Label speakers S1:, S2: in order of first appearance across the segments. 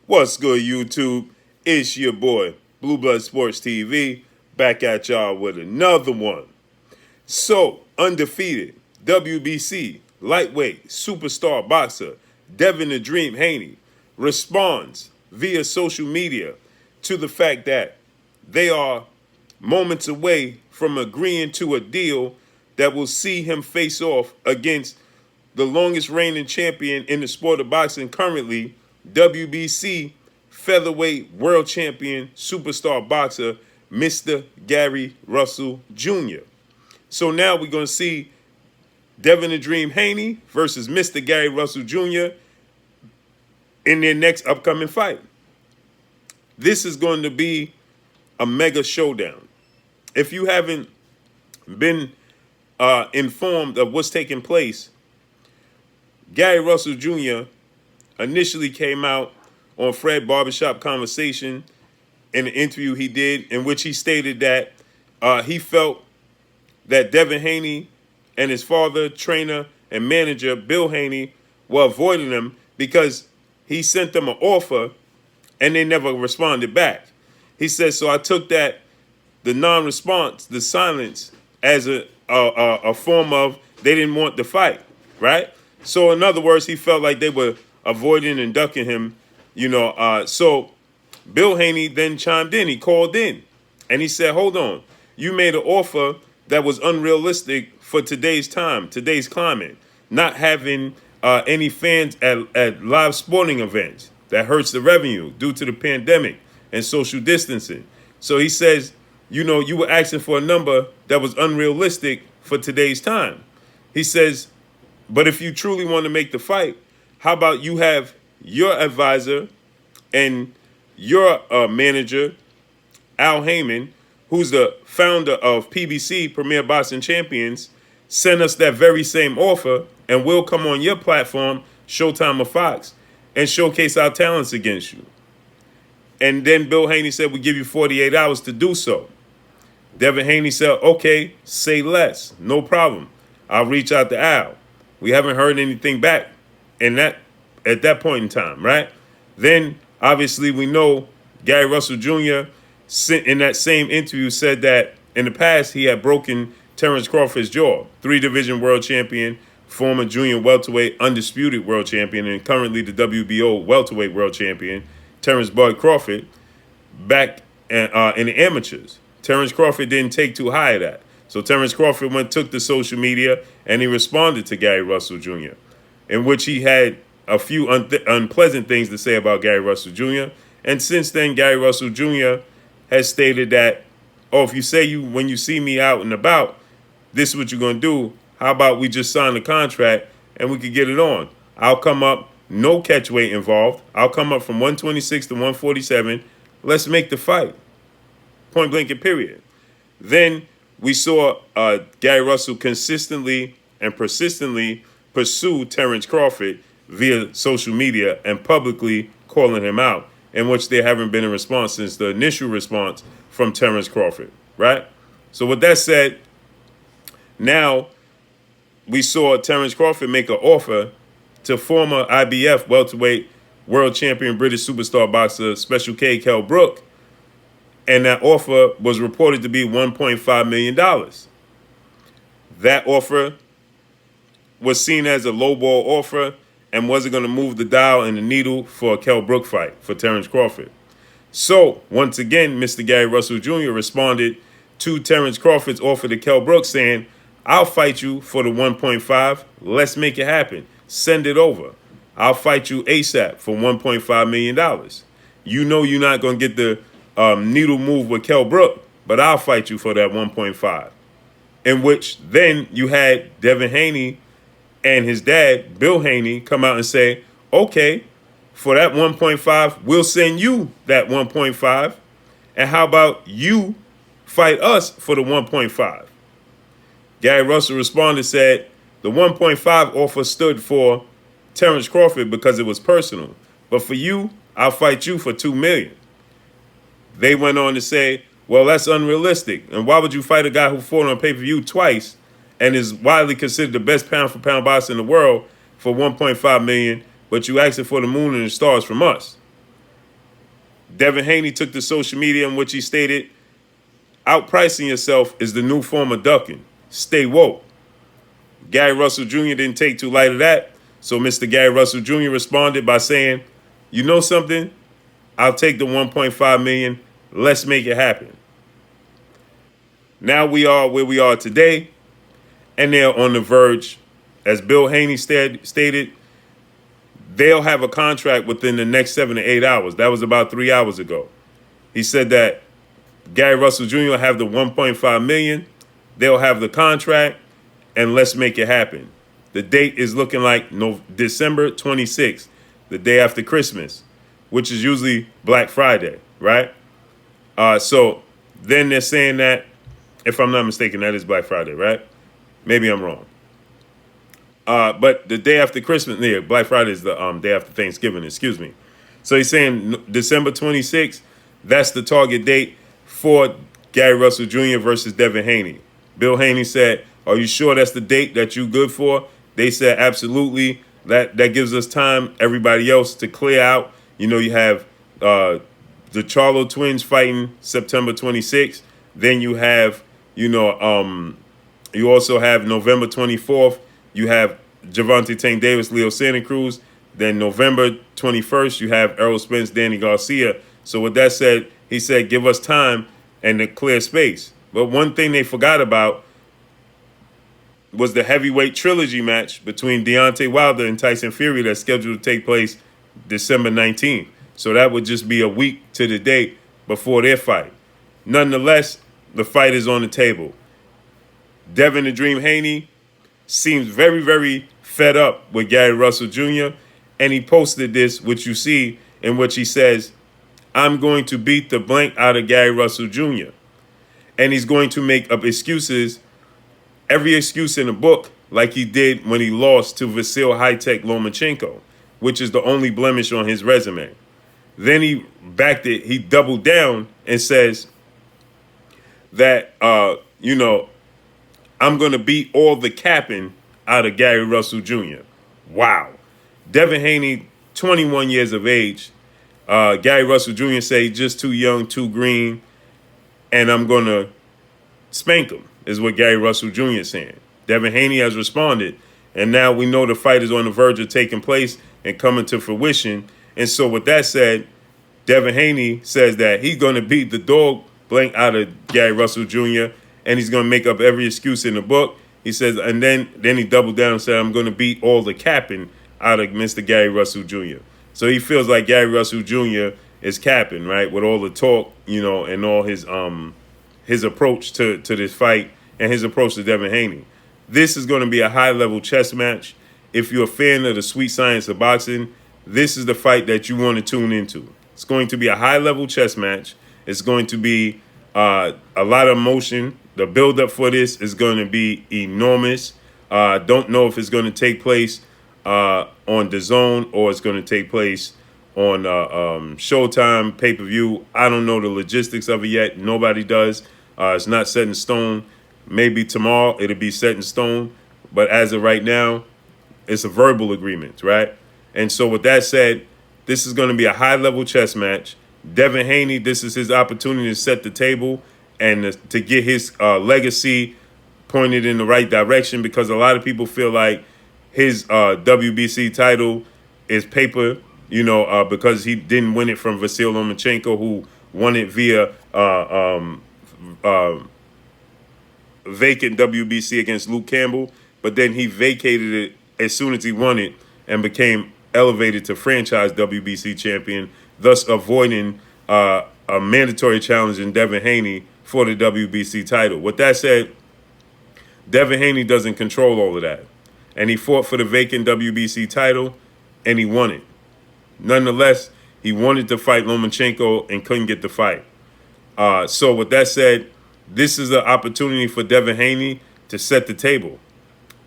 S1: What's good, YouTube? It's your boy, Blue Blood Sports TV, back at y'all with another one. So, undefeated, WBC, lightweight, superstar boxer, Devin the Dream Haney, responds via social media to the fact that they are moments away from agreeing to a deal that will see him face off against the longest reigning champion in the sport of boxing currently, WBC featherweight world champion superstar boxer, Mr. Gary Russell Jr. So now we're going to see Devin the Dream Haney versus Mr. Gary Russell Jr. in their next upcoming fight. This is going to be a mega showdown. If you haven't been informed of what's taking place, Gary Russell Jr. initially came out on Fred Barbershop Conversation in an interview he did in which he stated that he felt that Devin Haney and his father, trainer, and manager, Bill Haney, were avoiding him because he sent them an offer and they never responded back. He said, so I took that, the non-response, the silence, as a form of they didn't want the fight, right? So in other words, he felt like they were avoiding and ducking him, So Bill Haney then chimed in. He called in and he said, hold on, you made an offer that was unrealistic for today's time, today's climate, not having any fans at live sporting events. That hurts the revenue due to the pandemic and social distancing. So he says, you were asking for a number that was unrealistic for today's time. He says, but if you truly want to make the fight, how about you have your advisor and your manager, Al Heyman, who's the founder of PBC, Premier Boxing Champions, send us that very same offer, and we'll come on your platform, Showtime or Fox, and showcase our talents against you. And then Bill Haney said, we'll give you 48 hours to do so. Devin Haney said, okay, say less, no problem. I'll reach out to Al. We haven't heard anything back at that point in time, right? Then, obviously, we know Gary Russell Jr. in that same interview said that in the past he had broken Terrence Crawford's jaw, 3-division world champion, former junior welterweight undisputed world champion, and currently the WBO welterweight world champion, Terrence Bud Crawford, back in the amateurs. Terrence Crawford didn't take too high of that. So Terrence Crawford took to social media and he responded to Gary Russell Jr., in which he had a few unpleasant things to say about Gary Russell Jr. And since then, Gary Russell Jr. has stated that, if you say when you see me out and about, this is what you're going to do, how about we just sign the contract and we could get it on? I'll come up, no catch weight involved. I'll come up from 126 to 147. Let's make the fight. Point blank and period. Then we saw Gary Russell consistently and persistently pursue Terrence Crawford via social media and publicly calling him out, in which there haven't been a response since the initial response from Terrence Crawford, right? So with that said, now we saw Terrence Crawford make an offer to former IBF welterweight world champion British superstar boxer Special K. Kell Brook, and that offer was reported to be $1.5 million. That offer was seen as a lowball offer and wasn't going to move the dial and the needle for a Kell Brook fight for Terrence Crawford. So, once again, Mr. Gary Russell Jr. responded to Terrence Crawford's offer to Kell Brook saying, I'll fight you for the 1.5. Let's make it happen. Send it over. I'll fight you ASAP for $1.5 million. You know you're not going to get the needle move with Kell Brook, but I'll fight you for that 1.5. In which then you had Devin Haney and his dad, Bill Haney, come out and say, okay, for that 1.5, we'll send you that 1.5. And how about you fight us for the 1.5? Gary Russell responded, said, the 1.5 offer stood for Terrence Crawford because it was personal. But for you, I'll fight you for $2 million. They went on to say, well, that's unrealistic. And why would you fight a guy who fought on pay-per-view twice and is widely considered the best pound-for-pound boxer in the world for $1.5 million, but you asking for the moon and the stars from us? Devin Haney took to social media in which he stated, outpricing yourself is the new form of ducking. Stay woke. Gary Russell Jr. didn't take too light of that, so Mr. Gary Russell Jr. responded by saying, you know something? I'll take the 1.5 million. Let's make it happen. Now we are where we are today, and they're on the verge. As Bill Haney stated, they'll have a contract within the next 7 to 8 hours. That was about 3 hours ago. He said that Gary Russell Jr. will have the 1.5 million. They'll have the contract, and let's make it happen. The date is looking like December 26th, the day after Christmas, which is usually Black Friday, right? So then they're saying that, if I'm not mistaken, that is Black Friday, right? Maybe I'm wrong. But the day after Christmas, yeah, Black Friday is the day after Thanksgiving, excuse me. So he's saying December 26th, that's the target date for Gary Russell Jr. versus Devin Haney. Bill Haney said, are you sure that's the date that you good for? They said, absolutely. That gives us time, everybody else, to clear out. You know, you have the Charlo twins fighting September 26th. Then you have, you also have November 24th. You have Gervonta Tank Davis, Leo Santa Cruz. Then November 21st, you have Errol Spence, Danny Garcia. So with that said, he said, give us time and to clear space. But one thing they forgot about was the heavyweight trilogy match between Deontay Wilder and Tyson Fury that's scheduled to take place December 19th. So that would just be a week to the date before their fight. Nonetheless, the fight is on the table. Devin the Dream Haney seems very, very fed up with Gary Russell Jr., and he posted this, which you see, in which he says, I'm going to beat the blank out of Gary Russell Jr. And he's going to make up excuses, every excuse in the book, like he did when he lost to Vasil High-Tech Lomachenko, which is the only blemish on his resume. Then he backed it, he doubled down and says that, I'm going to beat all the capping out of Gary Russell Jr. Wow. Devin Haney, 21 years of age. Gary Russell Jr. say just too young, too green, and I'm going to spank him, is what Gary Russell Jr. is saying. Devin Haney has responded, and now we know the fight is on the verge of taking place and coming to fruition. And so with that said, Devin Haney says that he's going to beat the dog blank out of Gary Russell Jr., and he's going to make up every excuse in the book. He says, and then he doubled down and said, I'm going to beat all the capping out of Mr. Gary Russell Jr. So he feels like Gary Russell Jr. is capping, right, with all the talk, and all his approach to this fight and his approach to Devin Haney. This is going to be a high-level chess match. If you're a fan of the sweet science of boxing, this is the fight that you want to tune into. It's going to be a high-level chess match. It's going to be a lot of emotion. The build-up for this is going to be enormous. Don't know if it's going to take place on DAZN or it's going to take place on Showtime, pay-per-view. I don't know the logistics of it yet. Nobody does. It's not set in stone. Maybe tomorrow it'll be set in stone. But as of right now, it's a verbal agreement, right? And so with that said, this is going to be a high-level chess match. Devin Haney, this is his opportunity to set the table and to get his legacy pointed in the right direction, because a lot of people feel like his WBC title is paper, because he didn't win it from Vasil Lomachenko, who won it via vacant WBC against Luke Campbell, but then he vacated it as soon as he won it and became elevated to franchise WBC champion, thus avoiding a mandatory challenge in Devin Haney for the WBC title. With that said, Devin Haney doesn't control all of that. And he fought for the vacant WBC title, and he won it. Nonetheless, he wanted to fight Lomachenko and couldn't get the fight. So with that said, this is an opportunity for Devin Haney to set the table.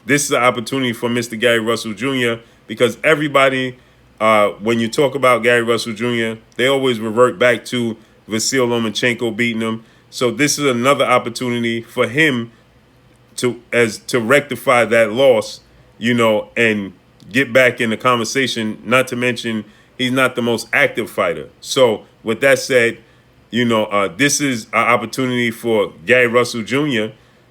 S1: This is an opportunity for Mr. Gary Russell Jr., because everybody, when you talk about Gary Russell Jr., they always revert back to Vasil Lomachenko beating him. So this is another opportunity for him to rectify that loss, and get back in the conversation. Not to mention, he's not the most active fighter. So with that said, this is an opportunity for Gary Russell Jr.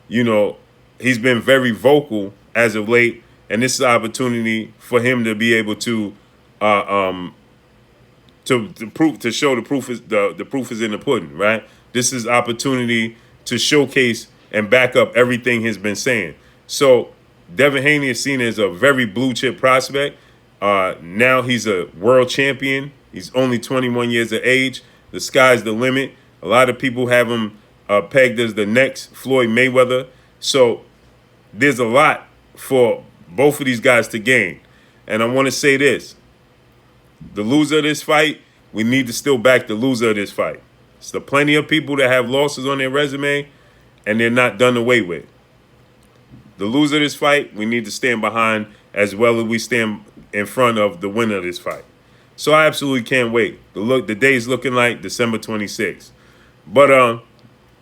S1: He's been very vocal as of late, and this is an opportunity for him to be able to to show the proof is the proof is in the pudding, right? This is opportunity to showcase and back up everything he's been saying. So Devin Haney is seen as a very blue chip prospect. Now he's a world champion. He's only 21 years of age. The sky's the limit. A lot of people have him pegged as the next Floyd Mayweather. So there's a lot for both of these guys to gain. And I want to say this. The loser of this fight, we need to still back the loser of this fight. There's plenty of people that have losses on their resume, and they're not done away with. The loser of this fight, we need to stand behind as well as we stand in front of the winner of this fight. So I absolutely can't wait. The day's looking like December 26th. But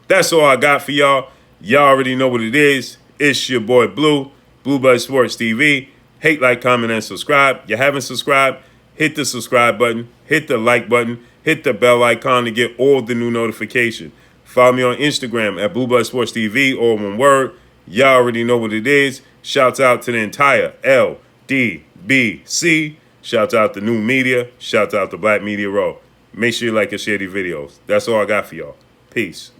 S1: that's all I got for y'all. Y'all already know what it is. It's your boy Blue, Blue Blood Sports TV. Hate, like, comment, and subscribe. You haven't subscribed? Hit the subscribe button, hit the like button, hit the bell icon to get all the new notifications. Follow me on Instagram at Blue Blood Sports TV, all one word. Y'all already know what it is. Shouts out to the entire LDBC. Shouts out to New Media. Shouts out to Black Media Row. Make sure you like and share these videos. That's all I got for y'all. Peace.